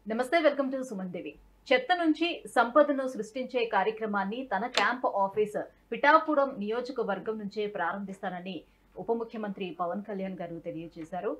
నమస్తే, welcome to Suman TV. చెత్త నుంచి సంపదను సృష్టించే కార్యక్రమాన్ని తన క్యాంప్ ఆఫీస్ పిఠాపురం నియోజకవర్గం నుంచే ప్రారంభిస్తానని ఉప ముఖ్యమంత్రి పవన్ కళ్యాణ్ గారు తెలియజేశారు.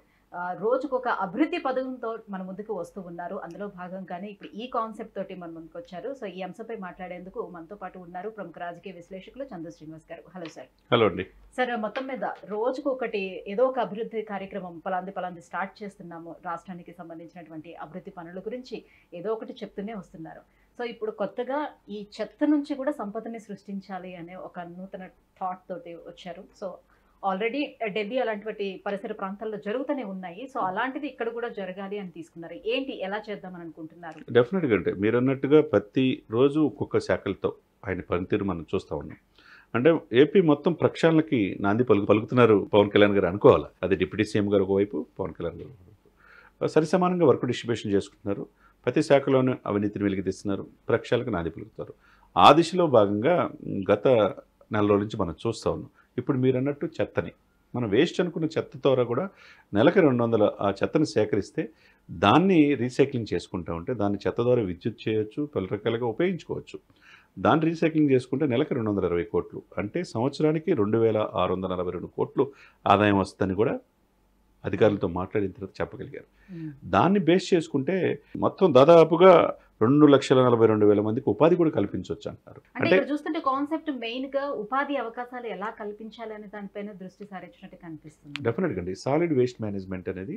రోజుకొక అభివృద్ధి పథకంతో మన ముందుకు వస్తూ ఉన్నారు. అందులో భాగంగానే ఇప్పుడు ఈ కాన్సెప్ట్ తోటి మన ముందుకు వచ్చారు. సో ఈ అంశంపై మాట్లాడేందుకు మనతో పాటు ఉన్నారు ప్రముఖ రాజకీయ విశ్లేషకులు చందు శ్రీనివాస్ గారు. Hello sir. హలో అండి. సార్, మొత్తం మీద రోజుకు ఒకటి ఏదో ఒక అభివృద్ధి కార్యక్రమం పలాంది స్టార్ట్ చేస్తున్నాము. రాష్ట్రానికి సంబంధించినటువంటి అభివృద్ధి పనుల గురించి ఏదో ఒకటి చెప్తూనే వస్తున్నారు. సో ఇప్పుడు కొత్తగా ఈ చెత్త నుంచి కూడా సంపదని సృష్టించాలి అనే ఒక నూతన థాట్ తోటి వచ్చారు. సో ఆల్రెడీ ఢిల్లీ అలాంటి పరిసర ప్రాంతాల్లో జరుగుతూనే ఉన్నాయి. సో అలాంటిది ఇక్కడ కూడా జరగాలి అని తీసుకున్నారు. ఏంటి, ఎలా చేద్దామని అనుకుంటున్నారు? డెఫినెట్గా అంటే మీరు అన్నట్టుగా ప్రతి రోజు ఒక్కొక్క శాఖలతో ఆయన పనితీరు మనం చూస్తూ ఉన్నాం. అంటే ఏపీ మొత్తం ప్రక్షాళనకి నాంది పలుకుతున్నారు పవన్ కళ్యాణ్ గారు అనుకోవాలి. అది డిప్యూటీ సీఎం గారు ఒకవైపు, పవన్ కళ్యాణ్ గారు ఒకవైపు సరిసమానంగా వర్క్ డిస్ట్రిబ్యూషన్ చేసుకుంటున్నారు. ప్రతి శాఖలోనూ అవినీతిని వెలికితీస్తున్నారు, ప్రక్షాళనకు నాంది పలుకుతారు. ఆ దిశలో భాగంగా గత నెల రోజుల నుంచి మనం చూస్తూ ఉన్నాం. ఇప్పుడు మీరు అన్నట్టు చెత్తని మనం వేస్ట్ అనుకున్న చెత్త ద్వారా కూడా నెలకి 200 ఆ చెత్తని సేకరిస్తే దాన్ని రీసైక్లింగ్ చేసుకుంటూ ఉంటే దాన్ని చెత్త ద్వారా విద్యుత్ చేయొచ్చు, పలు రకాలుగా ఉపయోగించుకోవచ్చు. దాన్ని రీసైక్లింగ్ చేసుకుంటే నెలకి 220 కోట్లు, అంటే సంవత్సరానికి 2642 కోట్లు ఆదాయం వస్తుందని కూడా అధికారులతో మాట్లాడిన తర్వాత చెప్పగలిగారు. దాన్ని బేస్ చేసుకుంటే మొత్తం దాదాపుగా 2,42,000 మందికి ఉపాధి కూడా కల్పించవచ్చు అంటారు. అంటే చూస్తుంటే కాన్సెప్ట్ మెయిన్ గా ఉపాధి అవకాశాలు ఎలా కల్పించాలి అనే దానిపైన దృష్టి సారించినట్టు కనిపిస్తుంది. డెఫినెట్గా అండి. సాలిడ్ వేస్ట్ మేనేజ్మెంట్ అనేది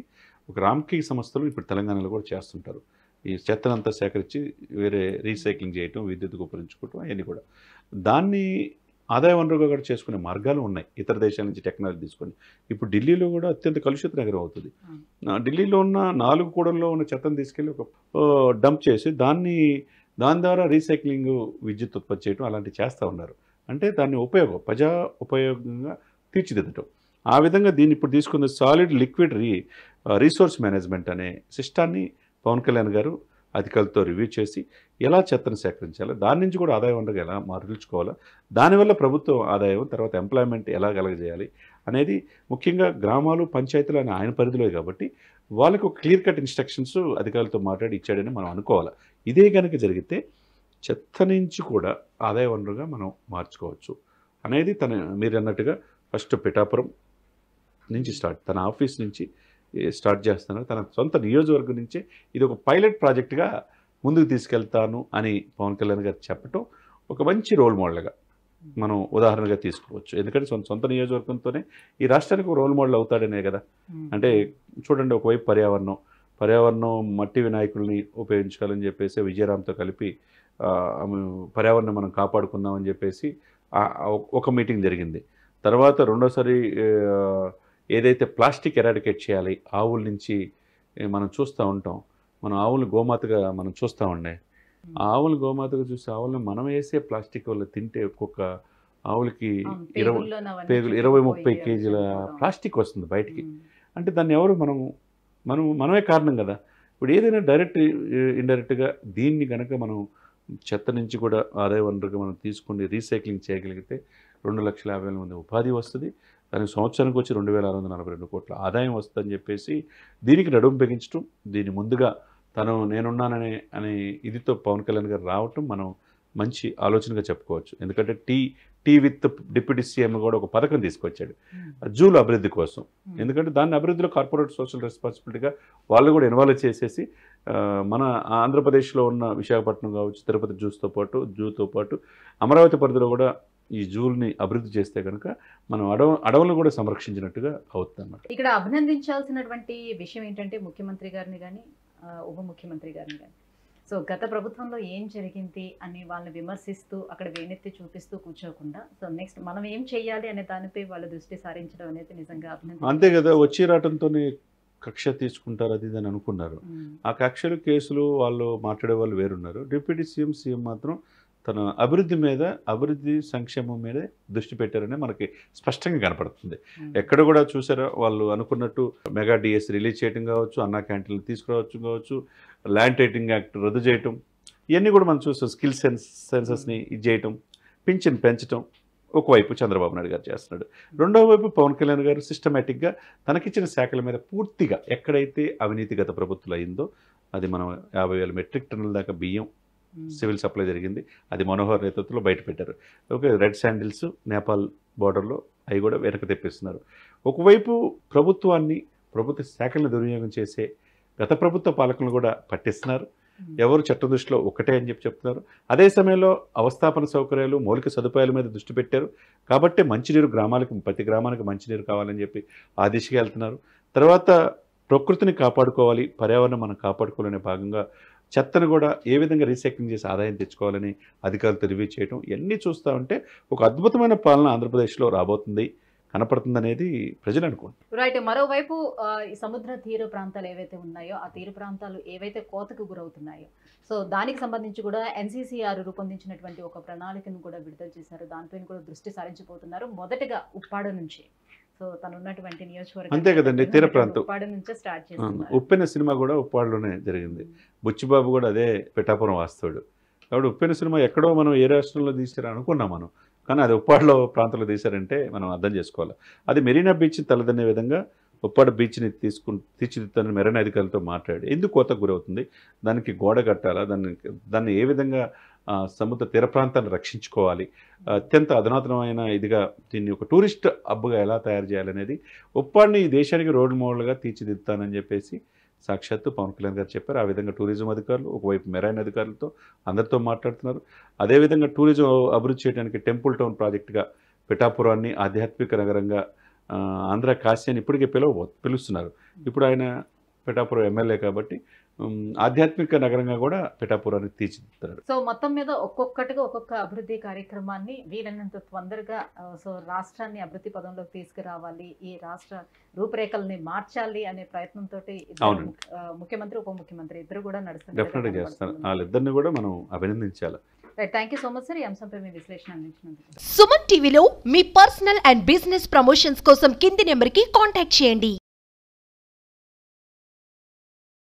ఒక రామ్కీ సంస్థలు ఇప్పుడు తెలంగాణలో కూడా చేస్తుంటారు. ఈ చెత్తనంతా సేకరించి వేరే రీసైక్లింగ్ చేయటం, విద్యుత్తుకు ఉపయోగించుకోవటం అవన్నీ కూడా. దాన్ని ఆదాయ వనరుగా కూడా చేసుకునే మార్గాలు ఉన్నాయి ఇతర దేశాల నుంచి టెక్నాలజీ తీసుకొని. ఇప్పుడు ఢిల్లీలో కూడా అత్యంత కలుషిత నగరం అవుతుంది. ఢిల్లీలో ఉన్న 4 కూడల్లో ఉన్న చెత్తను తీసుకెళ్ళి ఒక డంప్ చేసి దాని ద్వారా రీసైక్లింగ్, విద్యుత్ ఉత్పత్తి చేయడం అలాంటివి చేస్తూ ఉన్నారు. అంటే దాన్ని ప్రజా ఉపయోగంగా తీర్చిదిద్దటం. ఆ విధంగా దీన్ని ఇప్పుడు తీసుకున్న సాలిడ్ లిక్విడ్ రీసోర్స్ మేనేజ్మెంట్ అనే సిస్టాన్ని పవన్ కళ్యాణ్ గారు అధికారులతో రివ్యూ చేసి ఎలా చెత్తను సేకరించాలో, దాని నుంచి కూడా ఆదాయ వనరుగా ఎలా మార్చుకోవాలో, దానివల్ల ప్రభుత్వం ఆదాయం, తర్వాత ఎంప్లాయ్మెంట్ ఎలా కలగజేయాలి అనేది ముఖ్యంగా గ్రామాలు, పంచాయతీలు అని ఆయన పరిధిలో కాబట్టి వాళ్ళకు ఒక క్లియర్ కట్ ఇన్స్ట్రక్షన్స్ అధికారులతో మాట్లాడి ఇచ్చాడని మనం అనుకోవాలి. ఇదే కనుక జరిగితే చెత్త నుంచి కూడా ఆదాయ వనరుగా మనం మార్చుకోవచ్చు అనేది మీరు అన్నట్టుగా ఫస్ట్ పిఠాపురం నుంచి తన ఆఫీస్ నుంచి స్టార్ట్ చేస్తున్నారు. తన సొంత నియోజకవర్గం నుంచే ఇది ఒక పైలట్ ప్రాజెక్టుగా ముందుకు తీసుకెళ్తాను అని పవన్ కళ్యాణ్ గారు చెప్పటం ఒక మంచి రోల్ మోడల్గా మనం ఉదాహరణగా తీసుకోవచ్చు. ఎందుకంటే సొంత నియోజకవర్గంతోనే ఈ రాష్ట్రానికి రోల్ మోడల్ అవుతాడనే కదా. అంటే చూడండి, ఒకవైపు పర్యావరణం మట్టి వినాయకుల్ని ఉపయోగించుకోవాలని చెప్పేసి విజయరామ్తో కలిపి పర్యావరణం మనం కాపాడుకుందామని చెప్పేసి ఒక మీటింగ్ జరిగింది. తర్వాత రెండోసారి ఏదైతే ప్లాస్టిక్ ఎరాడికేట్ చేయాలి, ఆవుల నుంచి మనం చూస్తూ ఉంటాం. మనం ఆవులను గోమాతగా మనం చూస్తూ ఉండే, ఆవులను గోమాతగా చూసి ఆవులను మనం వేసే ప్లాస్టిక్ వల్ల తింటే ఒక్కొక్క ఆవులకి 20-30 కేజీల ప్లాస్టిక్ వస్తుంది బయటికి. అంటే దాన్ని ఎవరు మనమే కారణం కదా. ఇప్పుడు ఏదైనా డైరెక్ట్ ఇండైరెక్ట్గా దీన్ని కనుక మనం చెత్త నుంచి కూడా ఆదాయ వనరుగా మనం తీసుకుని రీసైక్లింగ్ చేయగలిగితే 2,50,000 మంది ఉపాధి వస్తుంది. దానికి సంవత్సరానికి వచ్చి 2,642 కోట్ల ఆదాయం వస్తుందని చెప్పేసి దీనికి నడుము బిగించడం, దీన్ని ముందుగా నేనున్నాననే ఇదితో పవన్ కళ్యాణ్ గారు రావటం మనం మంచి ఆలోచనగా చెప్పుకోవచ్చు. ఎందుకంటే టీ విత్ డిప్యూటీ సీఎం కూడా ఒక పథకం తీసుకొచ్చాడు జూల అభివృద్ధి కోసం. ఎందుకంటే దాన్ని అభివృద్ధిలో కార్పొరేట్ సోషల్ రెస్పాన్సిబిలిటీగా వాళ్ళు కూడా ఇన్వాల్వ్ చేసేసి మన ఆంధ్రప్రదేశ్లో ఉన్న విశాఖపట్నం కావచ్చు, తిరుపతి జూతో పాటు అమరావతి పరిధిలో కూడా ఈ జూల్ని అభివృద్ధి చేస్తే కనుక మనం అడవులను కూడా సంరక్షించినట్టుగా అవుతుంది అన్నమాట. ఇక్కడ అభినందించాల్సినటువంటి విషయం ఏంటంటే ముఖ్యమంత్రి గారిని కానీ ఉప ముఖ్యమంత్రి గారిని కానీ, సో గత ప్రభుత్వంలో ఏం జరిగింది అని వాళ్ళని విమర్శిస్తూ అక్కడ వేనెత్తి చూపిస్తూ కూర్చోకుండా సో నెక్స్ట్ మనం ఏం చేయాలి అనే దానిపై వాళ్ళ దృష్టి సారించడం అనేది నిజంగా అభినందన. అంతే కదా, వచ్చి రావడంతోనే కక్ష తీసుకుంటారు అది అని అనుకున్నారు. ఆ కక్షలు, కేసులు వాళ్ళు మాట్లాడే వాళ్ళు వేరున్నారు. డిప్యూటీ సీఎం మాత్రం తన అభివృద్ధి సంక్షేమం మీదే దృష్టి పెట్టారని మనకి స్పష్టంగా కనపడుతుంది. ఎక్కడ కూడా చూసారా, వాళ్ళు అనుకున్నట్టు మెగా డిఎస్ రిలీజ్ చేయడం కావచ్చు, అన్నా క్యాంటీన్లు తీసుకురావచ్చు కావచ్చు, ల్యాండ్ టైటిలింగ్ యాక్ట్ రద్దు చేయటం, ఇవన్నీ కూడా మనం చూస్తాం. స్కిల్ సెన్సస్ని ఇది చేయటం, పింఛన్ పెంచడం ఒకవైపు చంద్రబాబు నాయుడు గారు చేస్తున్నాడు. రెండో వైపు పవన్ కళ్యాణ్ గారు సిస్టమేటిక్గా తనకిచ్చిన శాఖల మీద పూర్తిగా ఎక్కడైతే అవినీతి గత ప్రభుత్వం అయిందో అది మనం 50,000 మెట్రిక్ టన్నుల దాకా బియ్యం సివిల్ సప్లై జరిగింది. అది మనోహర్ నేతృత్వంలో బయట పెట్టారు. ఓకే, రెడ్ శాండిల్స్ నేపాల్ బార్డర్లో అవి కూడా వెనక్కి తెప్పిస్తున్నారు. ఒకవైపు ప్రభుత్వ శాఖలను దుర్వినియోగం చేసే గత ప్రభుత్వ పాలకులను కూడా పట్టిస్తున్నారు. ఎవరు చట్ట దృష్టిలో ఒకటే అని చెప్తున్నారు. అదే సమయంలో అవస్థాపన సౌకర్యాలు, మౌలిక సదుపాయాల మీద దృష్టి పెట్టారు. కాబట్టి మంచినీరు ప్రతి గ్రామానికి మంచినీరు కావాలని చెప్పి ఆ దిశగా వెళ్తున్నారు. తర్వాత ప్రకృతిని కాపాడుకోవాలి, పర్యావరణం మనం కాపాడుకోవాలనే భాగంగా చెత్తను కూడా ఏ విధంగా రీసైక్లింగ్ చేసి ఆదాయం తెచ్చుకోవాలని అధికారులు తెలివి చేయడం, ఇవన్నీ చూస్తూ ఉంటే ఒక అద్భుతమైన పాలన ఆంధ్రప్రదేశ్లో రాబోతుంది, కనపడుతుంది అనేది ప్రజలు అనుకుంటున్నారు. రైట్. మరోవైపు ఈ సముద్ర తీర ప్రాంతాలు ఏవైతే ఉన్నాయో ఆ తీర ప్రాంతాలు ఏవైతే కోతకు గురవుతున్నాయో, సో దానికి సంబంధించి కూడా NCCR రూపొందించినటువంటి ఒక ప్రణాళికను కూడా విడుదల చేశారు. దానిపైన కూడా దృష్టి సారించబోతున్నారు. మొదటగా ఉప్పాడ నుంచి, సో తను ఉన్నటువంటి నియోజకవర్గం అంతే కదండి, తీర ప్రాంతం ఉప్పాడ నుంచే స్టార్ట్ చేస్తున్నారు. ఉప్పెన సినిమా కూడా ఉప్పాడలోనే జరిగింది. బుచ్చిబాబు కూడా అదే పిఠాపురం వాస్తవుడు. కాబట్టి ఉప్పెన సినిమా ఎక్కడో మనం ఏ రాష్ట్రంలో తీసారో అనుకున్నాం మనం, కానీ అది ఉప్పాడలో ప్రాంతంలో తీశారంటే మనం అర్థం చేసుకోవాలి. అది మెరీనా బీచ్ తలదన్నే విధంగా ఉప్పాడ బీచ్ని తీర్చిదిద్దాలని మెరైన్ అధికారులతో మాట్లాడి ఎందుకు కోతకు గురవుతుంది, దానికి గోడ కట్టాలా, దాన్ని ఏ విధంగా సముద్ర తీర ప్రాంతాన్ని రక్షించుకోవాలి, అత్యంత అధునాతనమైన ఇదిగా దీన్ని ఒక టూరిస్ట్ హబ్గా ఎలా తయారు చేయాలనేది, ఉప్పాడిని ఈ దేశానికి రోడ్ మోడల్గా తీర్చిదిద్దానని చెప్పేసి సాక్షాత్తు పవన్ కళ్యాణ్ గారు చెప్పారు. ఆ విధంగా టూరిజం అధికారులు ఒకవైపు మెరైన్ అధికారులతో అందరితో మాట్లాడుతున్నారు. అదేవిధంగా టూరిజం అభివృద్ధి చేయడానికి టెంపుల్ టౌన్ ప్రాజెక్టుగా పిఠాపురాన్ని ఆధ్యాత్మిక నగరంగా ఆంధ్ర కాశీ అని ఇప్పటికే పిలుస్తున్నారు. ఇప్పుడు ఆయన పిఠాపురం ఎమ్మెల్యే కాబట్టి ఆధ్యాత్మిక నగరంగా కూడా పిఠాపురాన్ని తీర్చిదిద్దుతారు. సో మొత్తం మీద ఒక్కొక్కటిగా ఒక్కొక్క అభివృద్ధి కార్యక్రమాన్ని వీలైనంత తొందరగా సో రాష్ట్రాన్ని అభివృద్ధి పదంలోకి తీసుకురావాలి, ఈ రాష్ట్ర రూపురేఖల్ని మార్చాలి అనే ప్రయత్నంతో ముఖ్యమంత్రి ఉప ముఖ్యమంత్రి ఇద్దరు కూడా నడుస్తున్నారు. డెఫినెట్గా చేస్తారు. వాళ్ళిద్దరిని కూడా మనం అభినందించాలి. Thank you so much sir, ఈ అంశంపై మీ విశ్లేషణ అందించినందుకు. సుమన్ టీవీలో మీ పర్సనల్ అండ్ బిజినెస్ ప్రమోషన్స్ కోసం కింది నెంబర్కి కాంటాక్ట్ చేయండి.